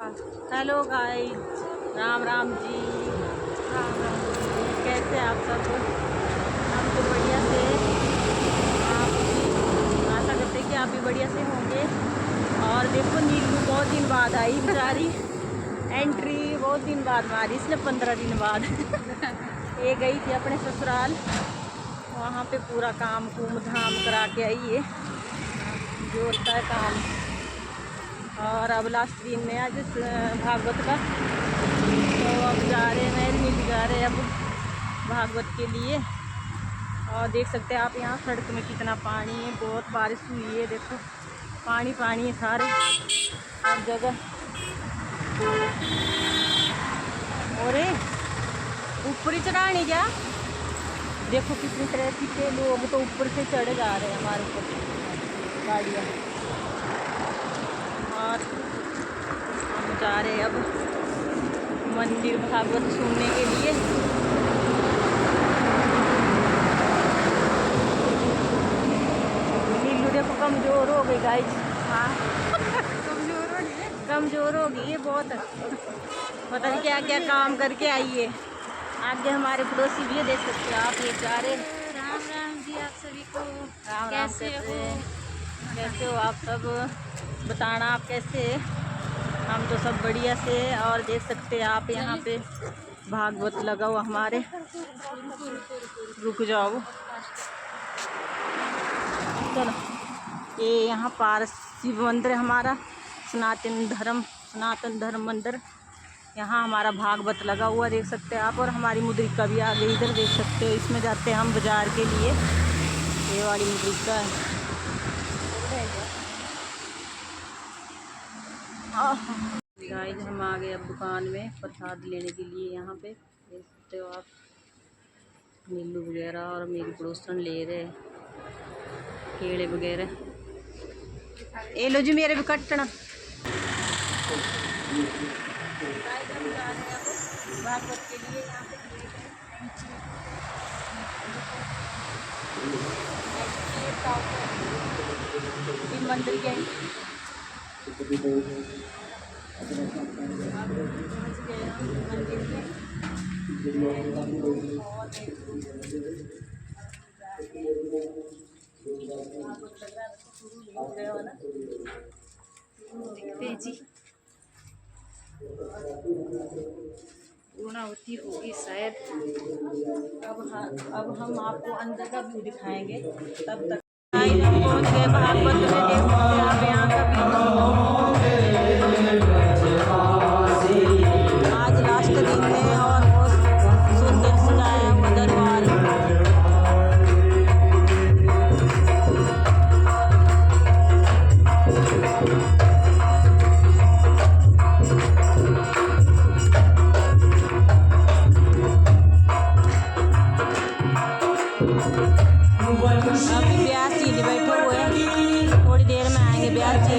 Hello guys, Ram Ram ji. Ram Ram ji, कैसे आप सब? हम तो बढ़िया से। आप भी आशा करते हैं कि आप भी बढ़िया से होंगे। और देखो नीलू बहुत दिन बाद आई बेचारी। एंट्री बहुत दिन बाद मारी इसने, 15 दिन बाद। ये गई थी अपने ससुराल, वहाँ पे पूरा काम कुम धाम करा के आई है, जो होता है काम। और अब लास्ट दिन में आज भागवत का, तो अब जा रहे हैं, मिल जा रहे हैं अब भागवत के लिए। और देख सकते हैं आप यहाँ सड़क में कितना पानी है, बहुत बारिश हुई है। देखो पानी पानी है सारे हर जगह। और ऊपर ही चढ़ानी क्या, देखो कितनी ट्रैफिक के लोग तो ऊपर से चढ़े जा रहे हैं हमारे ऊपर गाड़ियाँ। और हम जा रहे हैं अब मंदिर भागवत सुनने के लिए। नीलू देखो कमज़ोर हो गई गाइस। हाँ कमज़ोर हो गई है बहुत, पता नहीं क्या क्या काम करके आई है। आगे हमारे पड़ोसी भी है, देख सकते हो आप, ये जा रहे। राम राम जी आप सभी को। राम राम। कैसे हो आप सब? बताना आप कैसे? हम तो सब बढ़िया से। और देख सकते हैं आप यहाँ पे भागवत लगा हुआ हमारे। रुक जाओ, चलो। ये यहाँ पारस शिव मंदिर है हमारा, सनातन धर्म मंदिर। यहाँ हमारा भागवत लगा हुआ देख सकते हैं आप। और हमारी मुद्रिका भी आ गई इधर, देख सकते हो। इसमें जाते हैं हम बाज़ार के लिए, ये वाली मुद्रिका है। गाइस हम आ गए अब दुकान में प्रसाद लेने के लिए। यहाँ पे देख सकते हो आप, नीलू वगैरह और मेरी पड़ोसन ले रहे केले वगैरह। ए लो जी मेरे भी कटना। भागवत के लिए यहाँ पे मंदिर के देखते जी पूर्णावती होगी शायद। अब हम आपको अंदर का व्यू दिखाएंगे। तब तक हम पहुँच गए भागवत में, देख सकते हैं आप यहाँ का आज लास्ट दिन में। और बहुत सुंदर सजाया हुआ दरबार। अभी ब्यास जी बैठे हुए हैं, थोड़ी देर में आएंगे ब्यास जी।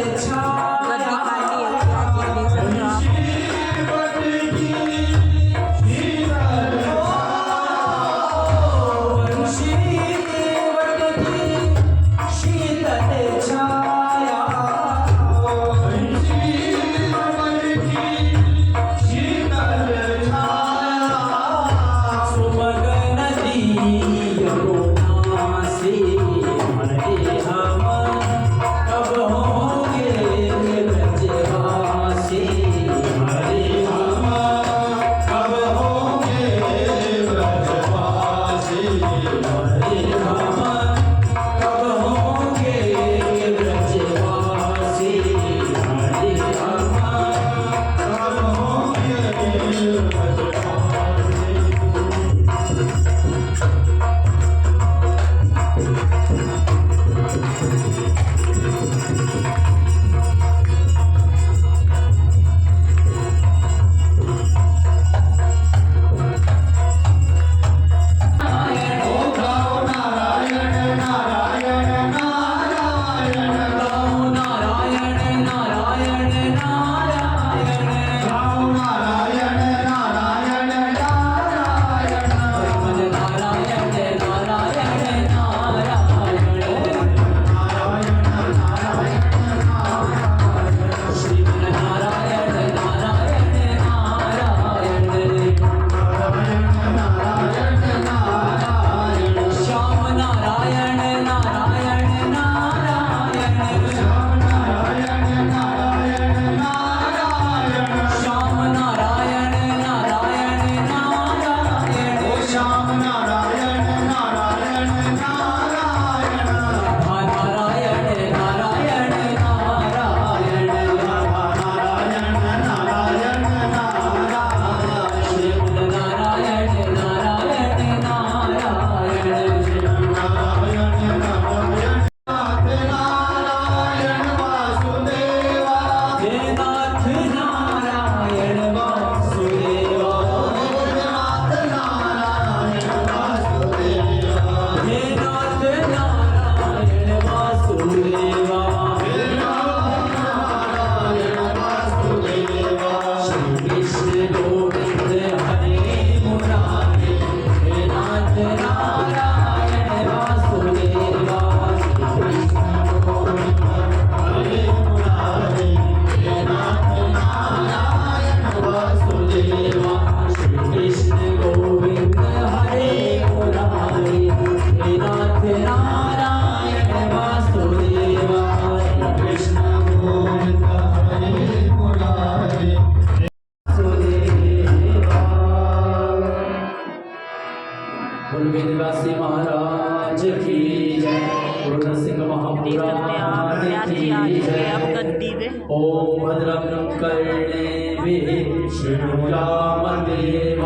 दिवि शृणुयामदेव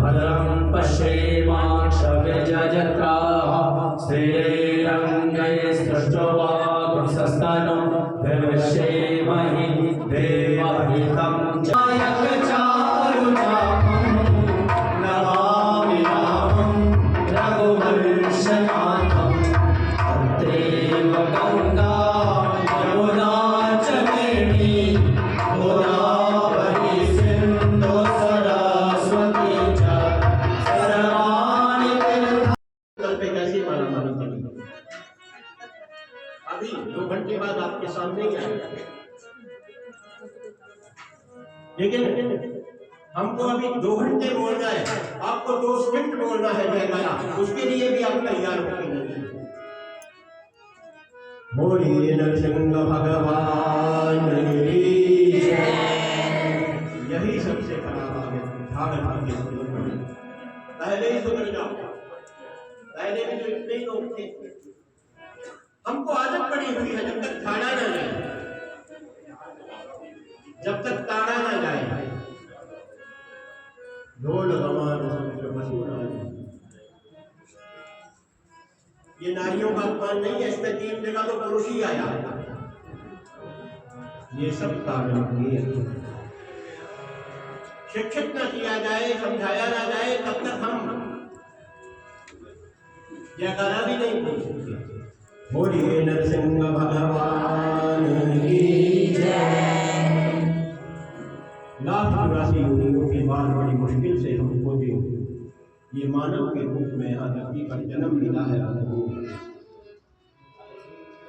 भद्रं पश्येमाक्षविजयत्राः स्थिरैरङ्गैः सृष्टवागुंसस्तनो विश्वेमहि देवहितं चारुचापं नमामि रामं रघुवंशनाथं तत्रैव गङ्गा यमुना च वेणी गोदावरी सिन्धु सरस्वती च सर्वाणि पे कैसी मारामारी चली। अभी 2 घंटे बाद आपके सामने ही आएगा, लेकिन हमको अभी 2 घंटे बोलना है, आपको 2 स्क्रिप्ट बोलना है जयकारा, उसके लिए भी आप तैयार होके नहीं। बोलिए नरसिंह भगवान की जय। यही सबसे खराब आगे पहले ही सुधर जाओ। पहले भी तो इतने ही लोग थे। हमको आदत पड़ी हुई है, जब तक ताड़ा ना जाए, जब तक ताड़ा ना जाए, ढोल गवान समुद्र पशु नारी। ये नारियों का अपमान नहीं है, इसमें 3 जगह तो पुरुष ही आया। ये सब ताड़ा किए शिक्षित न किया जाए, समझाया ना जाए, तब तक हम जयकारा भी नहीं बोल सकते। बोलिए नरसिंह भगवान की जय। लाख 84 योनियों के बाद बड़ी मुश्किल से हमको जो ये मानव के रूप में यहाँ धरती पर जन्म मिला है,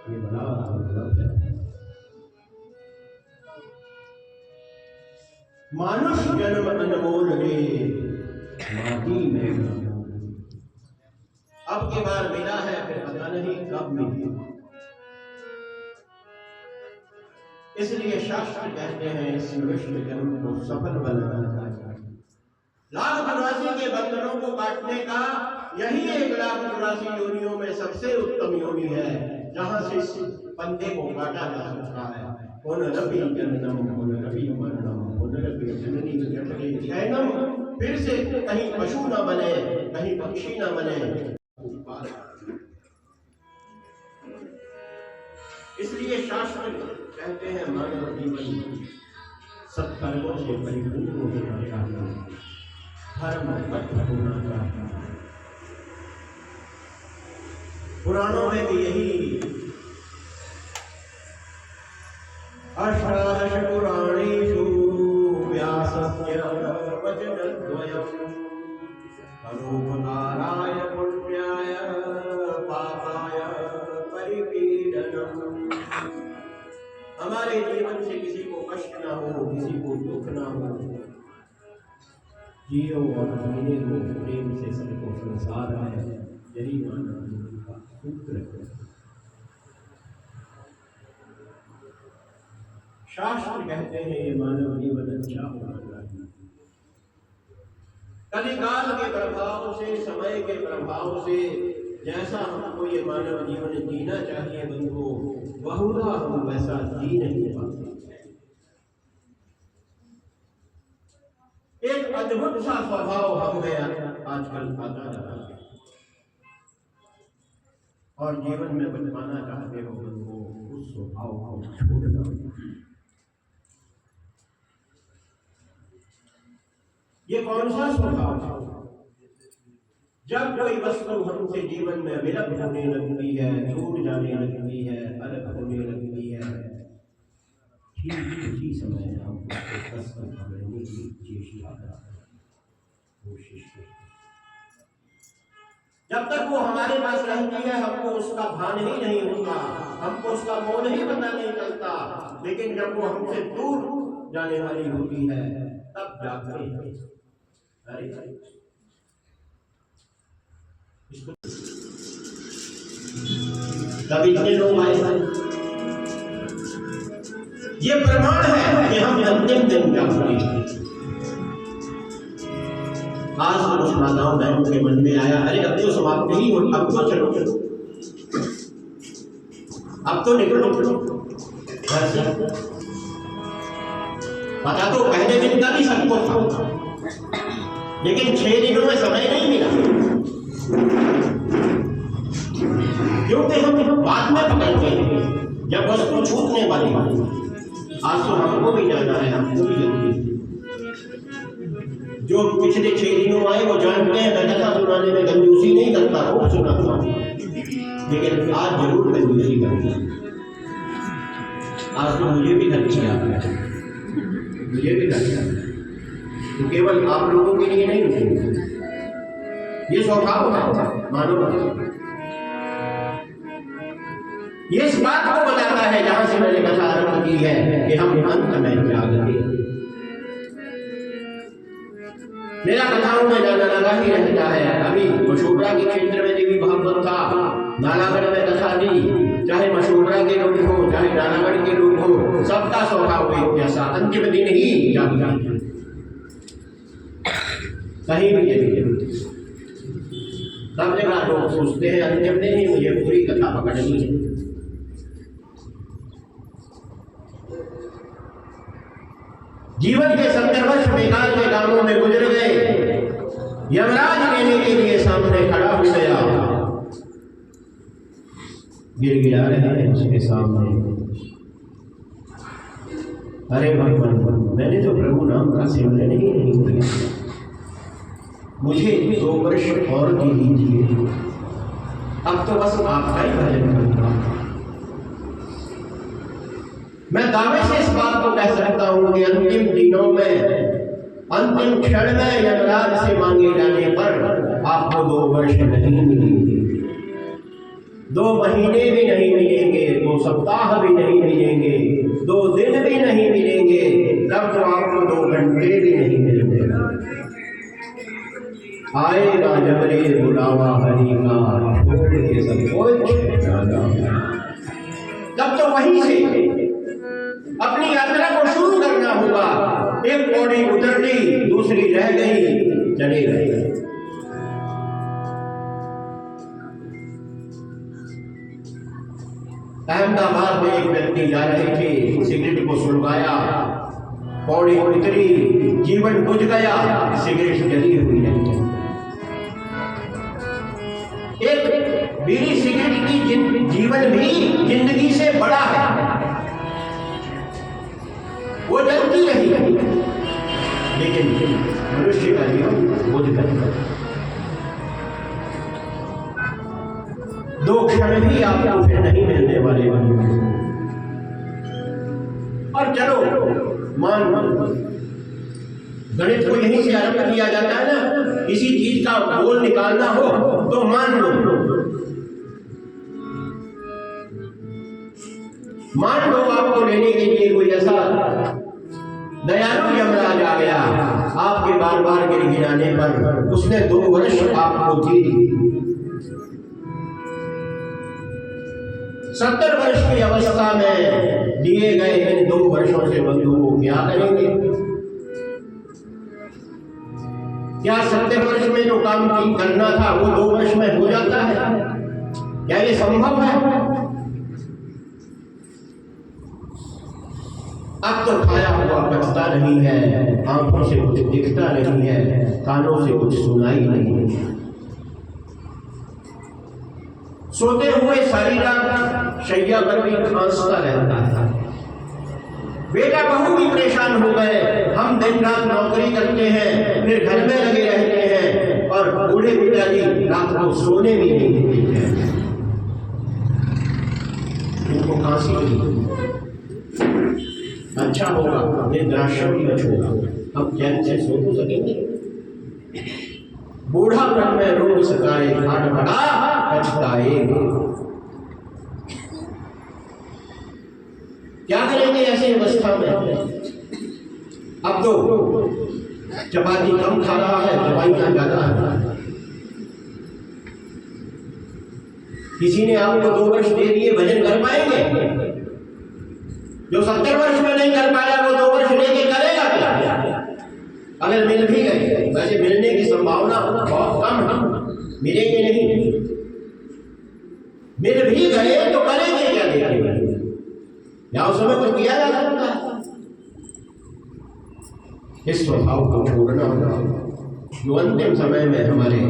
ये बड़ा दुर्लभ है। मानुष जन्म अनमोल रे माटी में अब के बार मिला है, फिर पता नहीं कब मिलेगा। इसलिए शास्त्र कहते हैं इस मनुष्य जन्म को सफल बनाना चाहिए। 1,84 के बंधनों को काटने का यही 1,84 योनियों में सबसे उत्तम योनि है, जहां से इस बंदे को काटा जा सकता है। पुनरपि जन्मं पुनरपि मरणं पुनरपि जननी जठरे शयनम। फिर से कहीं पशु न बने, कहीं पक्षी न बने। इसलिए शास्त्र कहते हैं मानव जीवन सत्कर्मों से परिपूर्ण होना चाहिए, धर्मबद्ध होना चाहिए। पुराणों में भी यही अष्टादश पुराणेषु व्यासस्य वचनद्वयम् परोपकाराय पुण्याय पापाय परिपीडनम्। हमारे जीवन से किसी को कष्ट ना हो, किसी को दुख ना हो, जियो और जीने को प्रेम से सबको संसार है, यही मानव जीवन का सूत्र है। शास्त्र कहते हैं ये मानव जीवन अच्छा होना चाहिए। कलिकाल के प्रभाव से, समय के प्रभाव से जैसा हमको ये मानव जीवन जीना चाहिए बंधु, बहुधा हम वैसा जी नहीं पाते। एक अद्भुत सा स्वभाव हम में आजकल आता रहा है, और जीवन में बनवाना चाहते हो बंधु, उस स्वभाव को छोड़ना। ये कौन सा स्वभाव है? जब कोई वस्तु हमसे जीवन में विलुप्त होने लगती है, छूट जाने लगती है, अलग होने लगती है, ठीक उसी समय हम उसको कसकर पकड़ने की चेष्टा करते हैं, कोशिश करते हैं। जब तक वो हमारे पास रहती है हमको उसका भान ही नहीं होता, हमको उसका मोल ही पता नहीं चलता। लेकिन जब वो हमसे दूर जाने वाली होती है तब जाते हैं तब इतने लोग आए। ये प्रमाण है कि हम अंतिम दिन जाएंगे। आज कुछ माताओं बहनों के मन में आया, अरे अब तो समाप्त ही हो, अब तो चलो चलो, अब तो निकलो घर से। पता तो पहले दिन का भी सबको था, लेकिन 6 दिनों में समय नहीं मिला, क्योंकि हम बाद में पकड़ते हैं जब वस्तु छूटने वाली। आज तो हमको भी जाना है, हमको भी जरूरी है। जो पिछले 6 दिनों आए वो जानते हैं मैं कथा सुनाने में कंजूसी नहीं करता, खूब सुनाता हूँ, लेकिन आज जरूर कंजूसी करता। आज तो मुझे भी धक्की आ गया, मुझे भी धक्की आ गया, तो केवल आप लोगों के लिए नहीं रुकेंगे, ये स्वभाव है मानव। ये इस बात को बताता है जहां से मैंने कथा आरंभ की है कि हम अंत में जागते। मेरा कथाओं में जाना लगा ही रहता है। अभी मशोबरा के क्षेत्र में देवी भागवत था, नालागढ़ में कथा दी, चाहे मशोबरा के लोग हो चाहे नालागढ़ के लोग हो, सबका स्वभाव एक जैसा, अंतिम दिन ही जागना। कहीं भी चलिए सब जगह लोग सोचते हैं अंतिम दिन ही मुझे पूरी कथा पकड़नी है। जीवन के 70 वर्ष बेकार के कामों में गुजर गए, यमराज लेने के लिए सामने खड़ा हो गया, गिड़गिड़ा रहे हैं उसके सामने। अरे भगवान, मैंने तो प्रभु नाम का सिमरन ही नहीं किया, मुझे 2 वर्ष और दे दीजिए, अब तो बस आपका ही भजन करूंगा। मैं दावे से इस बात को कह सकता हूं कि अंतिम दिनों में, अंतिम क्षण में यमराज से मांगे जाने पर आपको 2 वर्ष नहीं मिलेंगे, 2 महीने भी नहीं मिलेंगे, 2 सप्ताह भी नहीं मिलेंगे, 2 दिन भी नहीं मिलेंगे, तब तो आपको 2 घंटे भी नहीं मिलेंगे। आएगा जब रे बुलावा हरि का, छोड़ के सब कुछ तब तो वहीं से अपनी यात्रा को शुरू करना होगा। एक पौड़ी उतर ली, दूसरी रह गई, चले गए। अहमदाबाद में एक व्यक्ति जा रहे थे, सिगरेट को सुलगाया, पौड़ी उतरी, जीवन बुझ गया, सिगरेट जली हुई नहीं। एक बीड़ी सिगरेट की जीवन भी जिंदगी से बड़ा है, वो जलती रही, लेकिन मनुष्य का जीवन बुझ गया। 2 क्षण भी आपको फिर नहीं मिलने वाले। और चलो मान, गणित को यहीं से आरंभ किया जाता है ना, किसी चीज का गोल निकालना हो तो मान लो आपको लेने के लिए कोई ऐसा दयालु यमराज आ गया, आपके बार बार गिड़गिड़ाने पर उसने 2 वर्ष आपको दे दी। 70 वर्ष की अवस्था में दिए गए इन 2 वर्षों से बंधु को क्या करेंगे? क्या 70 वर्ष में जो काम करना था वो 2 वर्ष में हो जाता है? क्या ये संभव है? अब तो खाया हुआ बचता नहीं है, आंखों से कुछ दिखता नहीं है, कानों से कुछ सुनाई नहीं है। सोते हुए सारी रात शैया पर भी खांसता रहता है। बेटा बहू भी परेशान हो गए, हम दिन रात नौकरी करते हैं, फिर घर में लगे रहते हैं, और बूढ़े पिताजी रात को सोने भी नहीं देते हैं। इनको खांसी हुई, अच्छा होगा निद्राश्रम ही होगा, हम चैन से सो तो सकेंगे। बूढ़ा मन में रोग सताए, खाट पड़ा पछताएगा। क्या करेंगे ऐसी अवस्था में? अब तो चपाती कम खा रहा है, दवाइयां ज्यादा है। किसी ने आपको 2 वर्ष दे दिए, भजन कर पाएंगे? जो 70 वर्ष में नहीं कर पाया वो 2 वर्ष लेके करेगा क्या? अगर मिल भी गए, वैसे मिलने की संभावना बहुत कम है, मिलेंगे नहीं। मिल भी गए तो करेंगे क्या? देखेंगे या उस समय कुछ किया जा सकता है? इस स्वभाव को छोड़ना होगा जो अंतिम समय में हमारे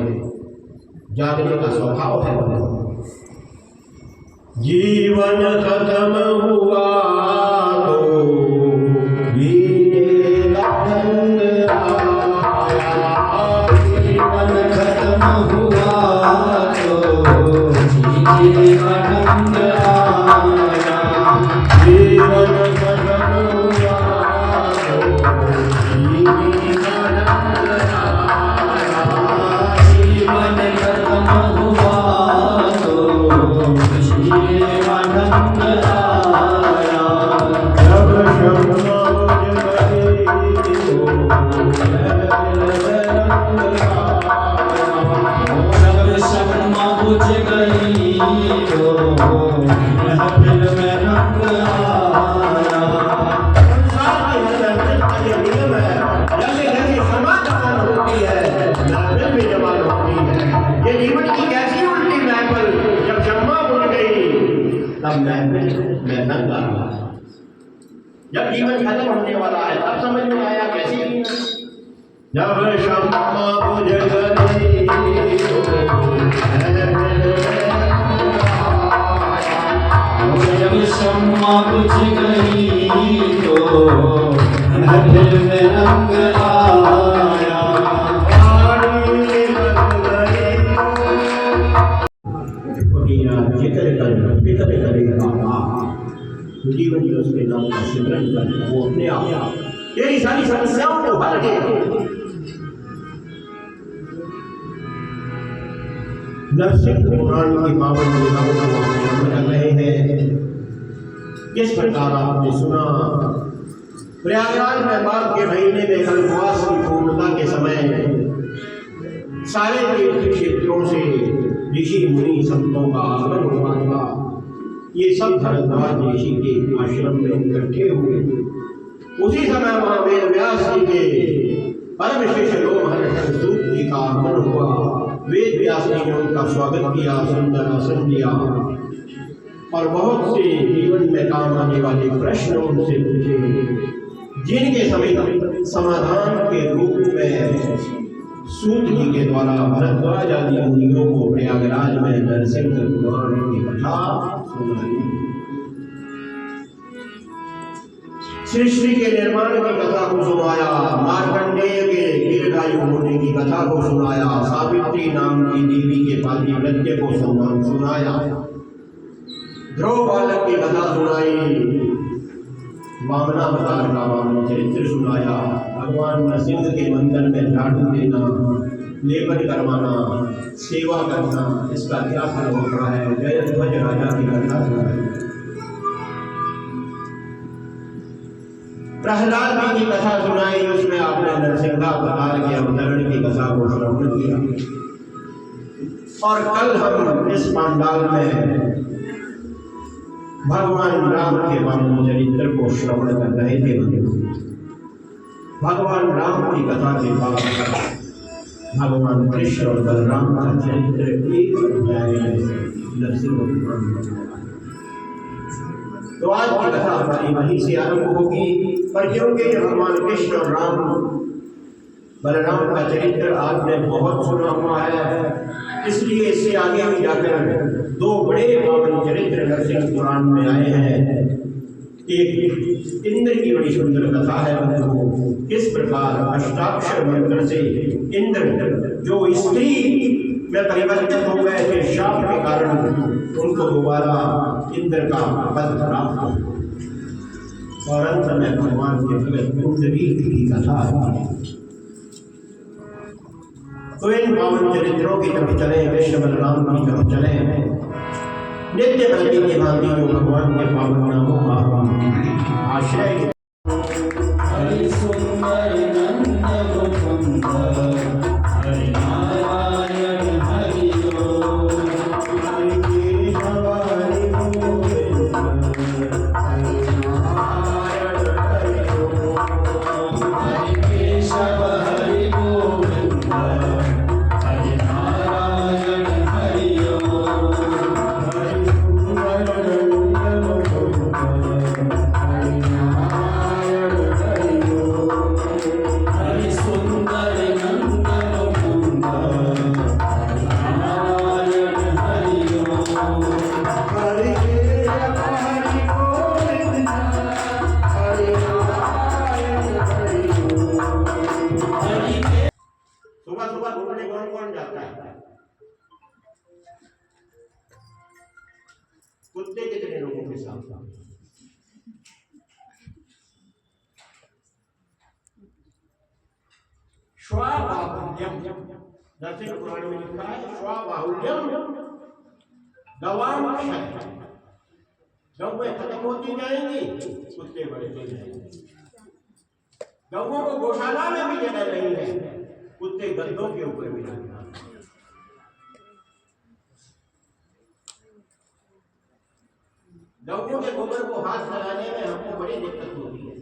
जागने का स्वभाव है। जीवन खत्म हुआ तो जीने का ढंग आया। जीवन खत्म हुआ तो जीने का ढंग आया। जीवन खत्म हुआ तो जीने का ढंग आया। जीवन खत्म हुआ तो जीने का ढंग आया। जब क्षमा जब शर्मा बुझ गई तो महफिल में रंग आया। संसार की हर महफिल का ये नियम है, जैसे जैसे क्षमा जवान होती है महफिल भी जवान होती है। ये जीवन की कैसी उल्टी महफिल, जब क्षमा बुझ गई तब महफिल में रंग आया। जब जीवन खत्म होने वाला है तब समझ में आया कैसी जीवन। जब क्षमा बुझ गई जब शम्मा बुझ गई तो महफिल में रंग आया। जिक्र कर फिक्र करेगा जीवन में उसके नाम का सिमरन कर, वो अपने आप तेरी सारी समस्याओं को हल दे। नरसिंह पुराण की पावन लीलाओं को हम कर रहे हैं। किस प्रकार आपने सुना प्रयागराज में माघ के महीने में कल्पवास की पूर्णता के समय सारे तीर्थ क्षेत्रों से ऋषि मुनि संतों का आगमन हुआ था। ये सब भरद्वाज ऋषि के आश्रम में इकट्ठे हुए। उसी समय वहां वेद व्यास जी के परम शिष्य लोमहर्षण सूत जी का आगमन हुआ। वेद व्यास जी ने उनका स्वागत किया, सुंदर आसन दिया और बहुत से जीवन में काम आने वाले प्रश्न उनसे पूछे, जिनके सभी समाधान के रूप में सूत जी के द्वारा भरद्वाज आदि मुनियों को प्रयागराज में नरसिंह पुराण की कथा सुनाई। सृष्टि के निर्माण की कथा को सुनाया, मार्कंडेय के दीर्घायु होने की कथा को सुनाया, सावित्री नाम की देवी के पातिव्रत्य को सुनाया, ध्रुव बालक की कथा सुनाई, वामनावतार का वामन चरित्र सुनाया, भगवान नरसिंह के मंदिर में झाड़ू देना, लेपन करवाना, सेवा करना, इसका क्या फल होता है, जयध्वज राजा की कथा सुनाई। प्रहलाद जी की कथा सुनाई, उसमें आपने नरसिंहावतार के अवतरण की कथा को श्रवण किया। और कल हम इस पंडाल में भगवान राम के वामन चरित्र को श्रवण कर रहे थे। भगवान राम की कथा के बाद भगवान कृष्ण और बलराम का चरित्र एक अध्याय नरसिंह पुराण। तो आज की कथा हमारी वहीं से आरंभ होगी। पर क्योंकि भगवान कृष्ण और राम बलराम का चरित्र आपने बहुत सुना हुआ है, इसलिए इससे आगे भी जाकर दो बड़े पावन चरित्र नरसिंह पुराण में आए हैं। एक इंद्र की बड़ी सुंदर कथा है, वो किस प्रकार अष्टाक्षर मंत्र से इंद्र जो स्त्री में परिवर्तित हो गए थे शाप के कारण, उनको दोबारा इंद्र का पद प्राप्त हो। और अंत में भगवान के भगत कुंडलीक की कथा है। तो इन पावन चरित्रों की तरफ चले, कृष्ण बलराम की तरफ चले, नित्य प्रति की भांति जो भगवान के पावन नामों का आश्रय। हरि सुंदर नंद मुकुंद हरि नारायण हरि ओम। हरि केशव हरि गोविंद हरि नारायण हरि ओम। हरि केशव हरि गोविंद हरि नारायण हरि ओम। हरि सुंदर नंद मुकुंद हरि नारायण हरि ओम। कुत्ते कितने लोगों के साथ स्वाबाहुल्यम, नरसिंह पुराण में लिखा है स्वाबाहुल्यम गवाक्षय, गौएं खत्म होती जाएंगी, कुत्ते बढ़ते जाएंगे। गौओं को गौशाला में भी जगह नहीं है, कुत्ते गद्दों के ऊपर भी नहीं। गौओं के गोबर को हाथ लगाने में हमको बड़ी दिक्कत होती है।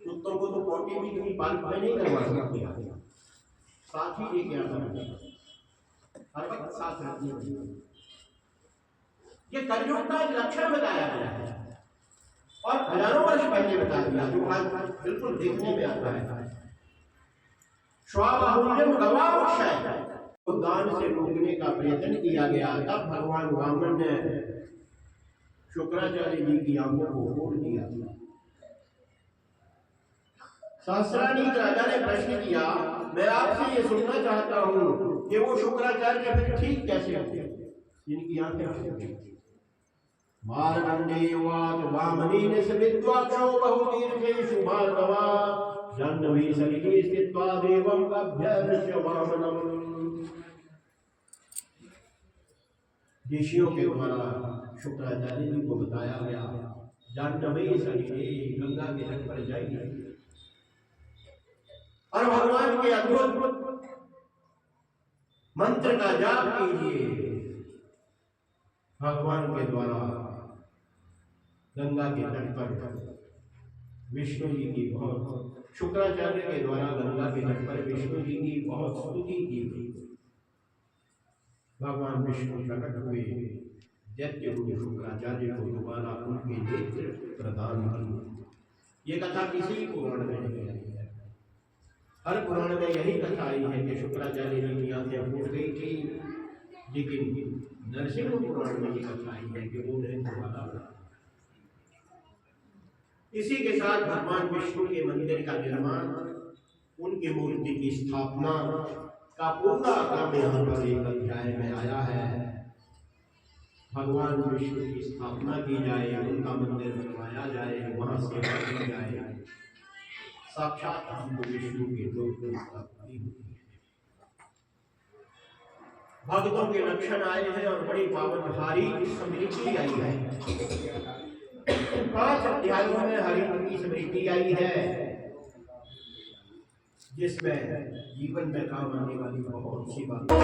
कुत्तों को तो पोटी भी कहीं पालक में नहीं करवा सकते, साथ ही लेके आना पड़ता, हर वक्त साथ रखनी पड़ती। ये कलयुग का एक लक्षण बताया गया है और हजारों वर्ष पहले बता दिया, जो आज बिल्कुल देखने में आता है। स्वाबाहुल्यम गवाक्षय, दान से रोकने का प्रयत्न किया गया, तब भगवान वामन ने शुक्राचार्य जी की आंखों को फोड़ दिया। सहस्रानीक राजा ने प्रश्न किया, मैं आपसे ये सुनना चाहता हूं कि वो शुक्राचार्य फिर ठीक कैसे होते जिनकी आंखें मार्कंडेयवाच वामनेन सविद्वाक्षो बहुतीर्थेषु भार्गवा जाह्नवी सलिले स्थित्वा देवं अभ्यर्च्य वामनम्। ऋषियों के द्वारा शुक्राचार्य जी को बताया गया, जाह्नवी सलिले, गंगा के तट पर जाइए और भगवान के अद्भुत मंत्र का जाप कीजिए। भगवान के द्वारा गंगा के तट पर विष्णु जी की बहुत, शुक्राचार्य के द्वारा गंगा के तट पर विष्णु जी की बहुत स्तुति की गई। भगवान विष्णु प्रकट हुए, दैत्य हुए शुक्राचार्य को दोबारा उनके नेत्र प्रदान किए। ये कथा किसी पुराण में नहीं आई है, हर पुराण में यही कथा आई है कि शुक्राचार्य जी की आंखें फूट गई थी, लेकिन नरसिंह पुराण में ये कथा आई है कि वो उन्हें दोबारा। इसी के साथ भगवान विष्णु के मंदिर का निर्माण, उनकी मूर्ति की स्थापना का पूरा क्रम यहाँ पर एक अध्याय में आया है। भगवान विष्णु की स्थापना की जाए, उनका मंदिर बनवाया जाए, वहां सेवा की जाए, साक्षात हमको विष्णु के लोक की प्राप्ति होती है। भक्तों के लक्षण आए हैं और बड़ी पावनहारी स्मृति आई है। 5 अध्यायों में हरिद्र की स्मृति आई है, जिसमें जीवन में काम आने वाली बहुत सी बातें।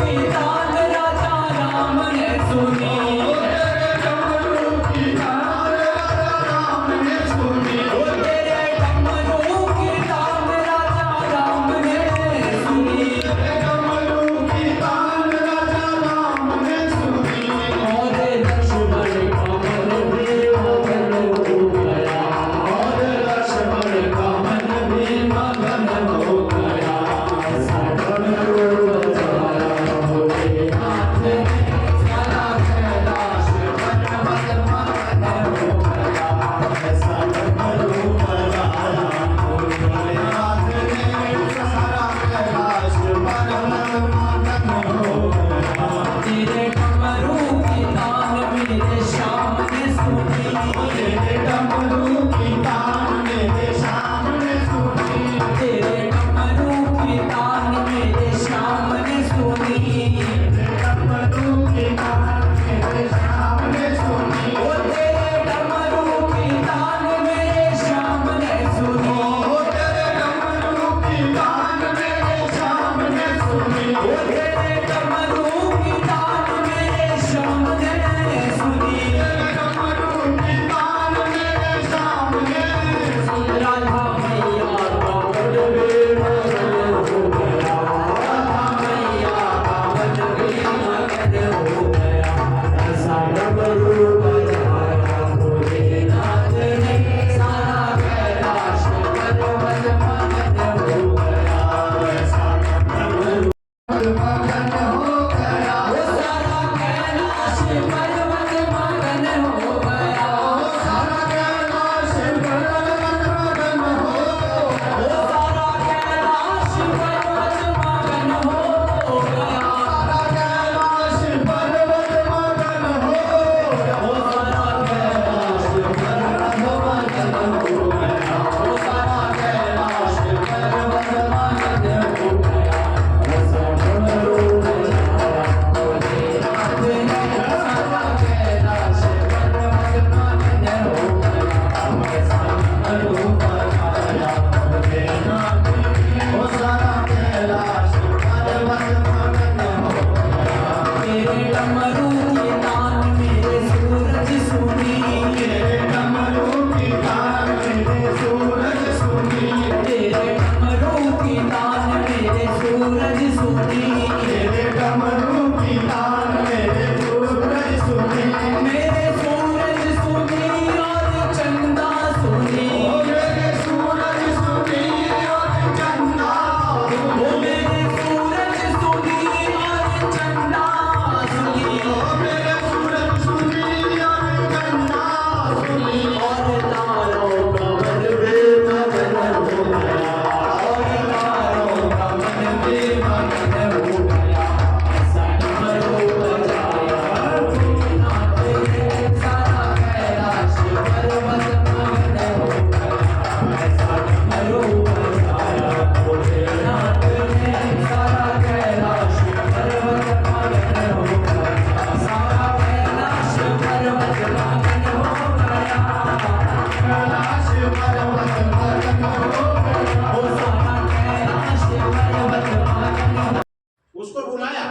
उसको बुलाया,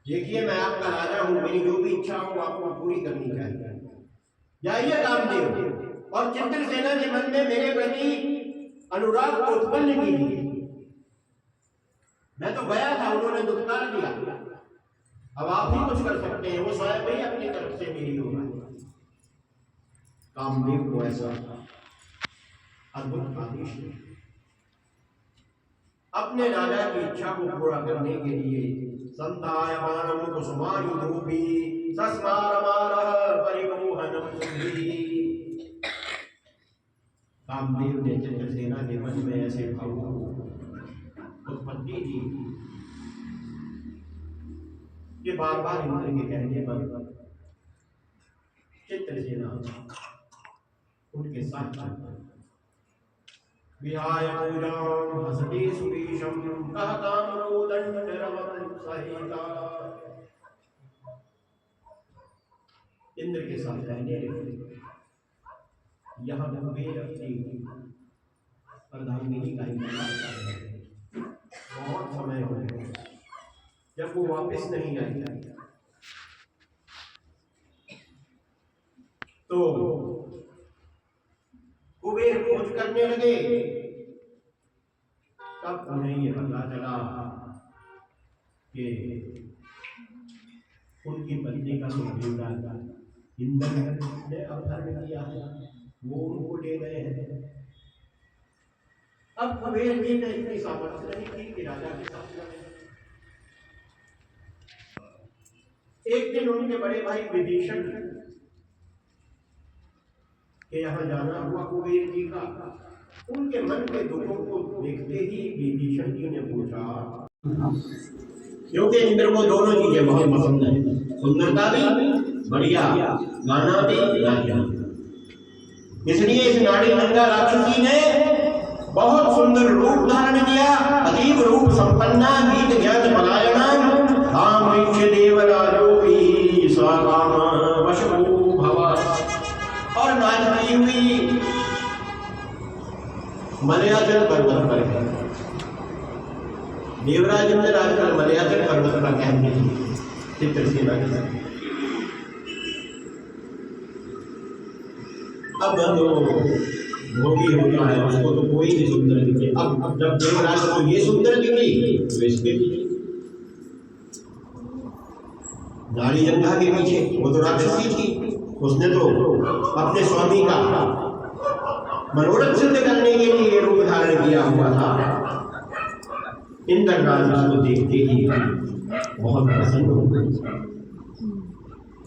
देखिए मैं आपका राजा हूं, मेरी जो भी इच्छा हो आपको पूरी करनी चाहिए, जाइए कामदेव। और चित्रसेना के मन में मेरे प्रति अनुराग को उत्पन्न कीजिए। मैं तो गया था, उन्होंने दुत्कार दिया, अब आप भी कुछ कर सकते हैं, वो स्वयं ही अपनी तरफ से मेरी होगा। कामदेव को ऐसा अद्भुत आदेश है, अपने राजा की इच्छा को पूरा करने के लिए संतायमानं कुसुमायुधोऽपि सस्मारमारः परिमोहनं सुधीः। कामदेव ने चित्रसेना के मन में ऐसे भावों को उत्पत्ति दी कि बार बार इंद्र के कहने पर चित्रसेना उनके साथ विहाय पूजां हसते सुरेशं कहताम्रो दण्डरवं सहिता। इंद्र के साथ रहने लगे। यहाँ कुबेर अपनी अर्धांगिनी का इंतजार कर रहे हैं। बहुत समय हो गया, जब वो वापस नहीं आई तो कुबेर खोज करने लगे। तब उन्हें ये पता चला कि उनकी पत्नी का बेटा इंद्र ने अपहरण किया है, वो उनको ले गए हैं। अब कुबेर जी ने इतनी सामर्थ्य नहीं थी कि राजा के साथ लड़े। एक दिन उनके बड़े भाई विभीषण के यहाँ जाना हुआ कुबेर जी का। उनके मन के दुखों को देखते ही विभीषण जी ने पूछा, क्योंकि इंद्र को दोनों चीजें बहुत पसंद है, सुंदरता भी बढ़िया, गाना भी बढ़िया। इसलिए इस नाड़ी नंगा राक्षसी ने बहुत सुंदर रूप धारण किया, अतीब रूप संपन्ना, गीत ज्ञान पलायना, काम वीक्ष्य देवराजोपि सा काम वशभू भवा। और नाचती हुई मलयाचल पर्वत पर है। देवराज इंद्र आजकल मलयाचल पर्वत पर कहते हैं चित्रसेना के साथ। अब भोगी होता है, उसको तो कोई नहीं सुंदर दिखे। अब जब देवराज को ये सुंदर दिखी तो इसके नाड़ी जंघा के पीछे वो तो राक्षसी थी, उसने तो अपने स्वामी का मनोरथ सिद्ध करने के लिए रूप धारण किया हुआ था। इंद्रराज उसको देखते ही बहुत प्रसन्न हो गए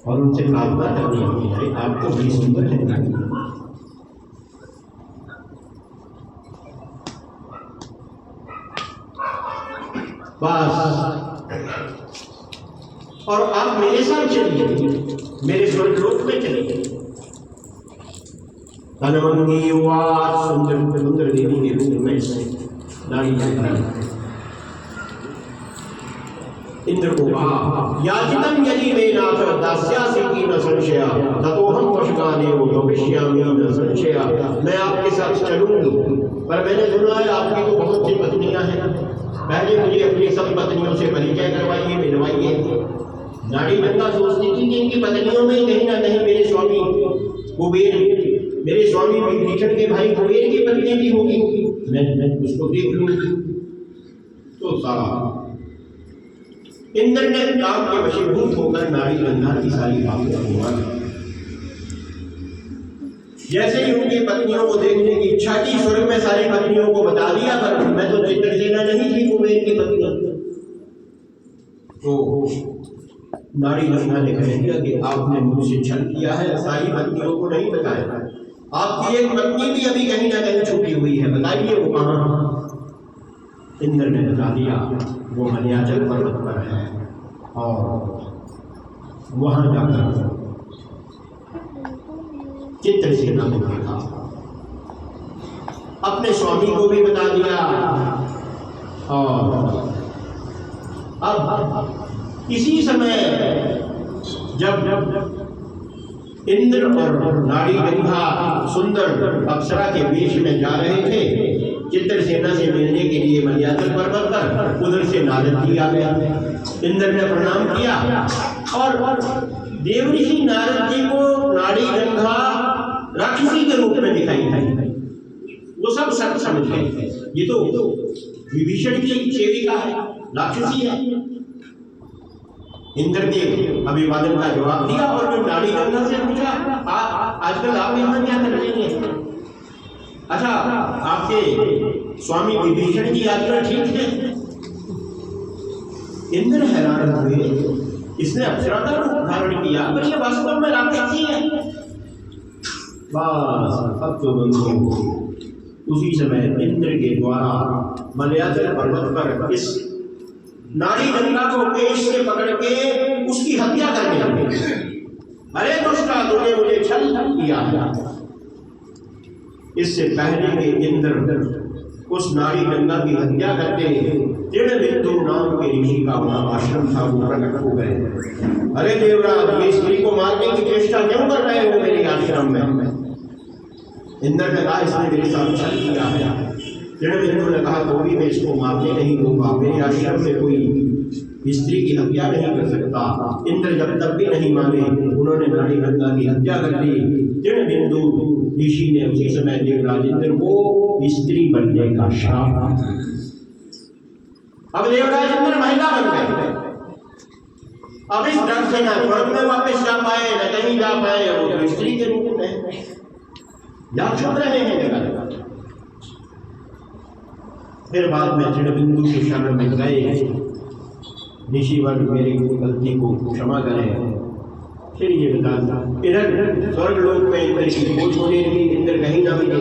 और उनसे प्रार्थना करनी होगी, अरे आप तो बड़ी सुंदर है। बस और आप मेरे साथ चलिए, मेरे स्वर्गलोक में चलिए। तनमंगी हुआ सुंदर सुंदर देवी के रूप में नाड़ी इंद्र को कहा, याचितं यदि मे नाथ दास्यासि की न संशया ततोहं वशगानेव भविष्यामि न संशया। मैं आपके साथ चलूंगी, पर मैंने सुना है आपकी तो बहुत सी पत्नियां हैं, पहले मुझे अपनी सब पत्नियों से परिचय करवाइए, मिलवाइए। नाड़ी नंगा सोचती थी कि इनकी पत्नियों में कहीं ना कहीं मेरे स्वामी कुबेर, मेरे स्वामी विभीषण के भाई कुबेर की पत्नी भी होगी, मैं उसको देख लूंगी। तो सारा इंद्र ने काम के वशीभूत होकर नाड़ी नंगा की सारी बातें अनुमान। जैसे ही उनकी पत्नियों को देखने की इच्छा की, स्वर्ग में सारी पत्नियों को बता दिया, पर मैं तो चित्रसेना नहीं थी कुबेर की पत्नी। तो नाड़ी नंगा ने कह दिया कि आपने मुझसे छल किया है, सारी पत्नियों को नहीं बताया। आपकी एक पत्नी भी अभी कहीं ना कहीं छुपी हुई है, बताइए वो कहाँ। इंद्र ने बता दिया, वो मलयाचल पर्वत पर है और वहां जाकर चित्रसेना को देखा, अपने स्वामी को भी बता दिया। और अब इसी समय जब इंद्र और नाड़ी गंगा सुंदर अप्सरा के वेश में जा रहे थे। चित्रसेना से मिलने के लिए मलयाचल पर्वत पर उधर से नारद जी आ गया। इंद्र ने प्रणाम किया और देवऋषि नारद जी को नाड़ी गंगा राक्षसी के रूप में दिखाई दी। वो सब सच समझ गए, ये तो विभीषण की सेविका है, राक्षसी है। इंद्र के अभिवादन का जवाब दिया और फिर नाड़ी गंगा से पूछा, आजकल आप यहाँ क्या कर रही हैं? अच्छा, आपके स्वामी विभीषण की यात्रा ठीक है? इंद्र हैरान हुए, इसने अप्सरा का रूप धारण किया पर ये वास्तव में राक्षसी है। बस अब तो बंधु। उसी समय इंद्र के द्वारा मलयाचल पर्वत पर इस नाड़ी गंगा को पेश से पकड़ के उसकी हत्या करने लगे। अरे दुष्टा, तूने मुझे छल किया है। इससे पहले कि इंद्र उस नाड़ी गंगा की हत्या करके दृढ़बिंदु नाम के ऋषि का वहां आश्रम था वो प्रकट हो गए। अरे देवराज, ये स्त्री को मारने की चेष्टा क्यों कर रहे हो मेरे आश्रम में? इंद्र ने कहा, इसने मेरे साथ छल किया है। दृढ़बिंदु ने कहा, तो भी मैं इसको मारने नहीं दूंगा, मेरे आश्रम में कोई स्त्री की हत्या नहीं कर सकता। इंद्र जब तक भी नहीं माने, उन्होंने नाड़ी गंगा की हत्या कर दी। दृढ़बिंदु ऋषि ने उसी समय देवराज इंद्र को स्त्री बनने का श्राप। अब देवराज इंद्र महिला बन गए। अब इस डर से न स्वर्ग में वापस जा पाए, न कहीं जा पाए, वो स्त्री के रूप में या छुप रहे हैं जगह। फिर बाद में दृढ़बिंदु के शरण में गए, ऋषिवर मेरी गलती को क्षमा करें। फिर ये बता, इधर स्वर्ग लोक में इंद्र की खोज होने लगी, इंद्र कहीं ना मिले।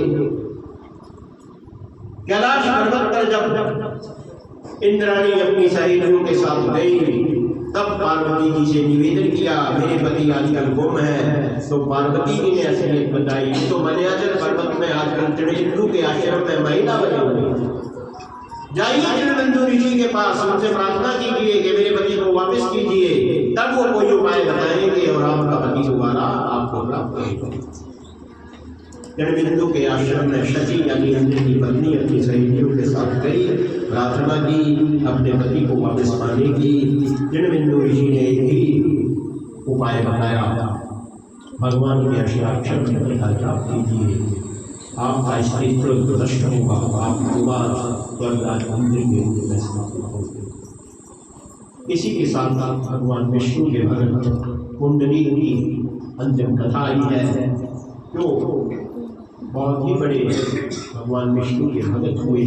कैलाश पर्वत पर जब इंद्राणी अपनी सहेलियों के साथ गई, तब पार्वती जी से निवेदन किया, मेरे पति आजकल गुम है। तो पार्वती जी ने असलियत बताई, तो मलयाचल पर्वत में आजकल दृढ़बिंदु के आश्रम में महिला बनी हुई। जाइए दृढ़बिंदु ऋषि के पास, उनसे प्रार्थना कीजिए कि मेरे पति को वापस कीजिए, तब वो कोई उपाय बताएंगे और आपका पति दोबारा आपको प्राप्त करेगा। दृढ़बिंदु के आश्रम में शची यानी इंद्र की पत्नी अपनी सहेलियों के साथ गई, प्रार्थना की अपने पति को वापस पाने की। दृढ़बिंदु ऋषि ने ही उपाय बताया, भगवान के अष्टाक्षर मंत्र का जाप कीजिए, आपका स्त्रीत्व नष्ट होगा, आप स्वर्गराज इंद्र के रूप में स्थापित होंगे। इसी के साथ साथ भगवान विष्णु के भक्त कुंडली की अंतिम कथा आई है, जो बहुत ही बड़े भगवान विष्णु के भक्त हुए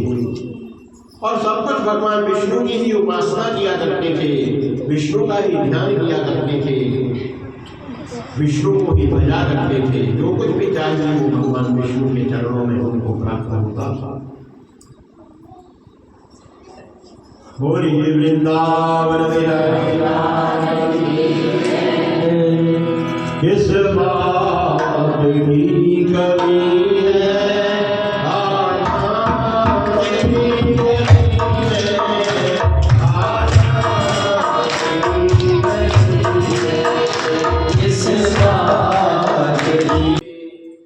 और सब कुछ भगवान विष्णु की ही उपासना किया करते थे, विष्णु का ही ध्यान किया करते थे, विष्णु को ही भजा करते थे। जो कुछ भी चाहिए वो भगवान विष्णु के चरणों में उनको प्राप्त होता था। बोलिए वृंदावन किस बात की कमी है,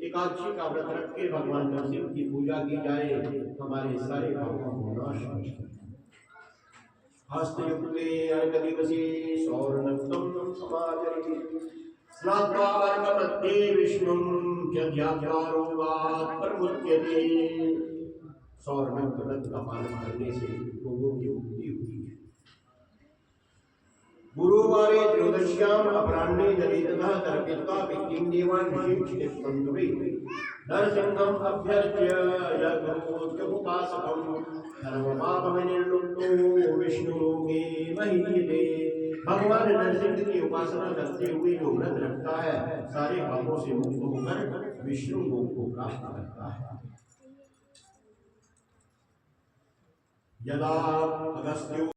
एकादशी का व्रत रख के भगवान नरसिंह की पूजा की जाए, हमारे सारे पापों को नाश हो जाए। हस्तयुक्ते अर्घदिवसे सौरनक्तं समाचरति, स्नात्वा अर्घमध्ये विष्णुं यज्ञाचारोवात् प्रमुच्यते। सौरनक्त व्रत का पालन करने से लोगों की मुक्ति हुई है। गुरुवारे त्रयोदश्याम अपराह्ने जले ततः तर्पित्वा विष्णुं देवान् विशिष्य स्तुवे, नरसिंहम् अभ्यर्च्य यज्ञोपवासकम् सर्वपापविनिर्मुक्तो विष्णुलोके महीयते। भगवान नरसिंह की उपासना करते हुए जो व्रत रखता है, सारे पापों से मुक्त होकर विष्णु लोक को प्राप्त करता है। यदा अगस्त्यो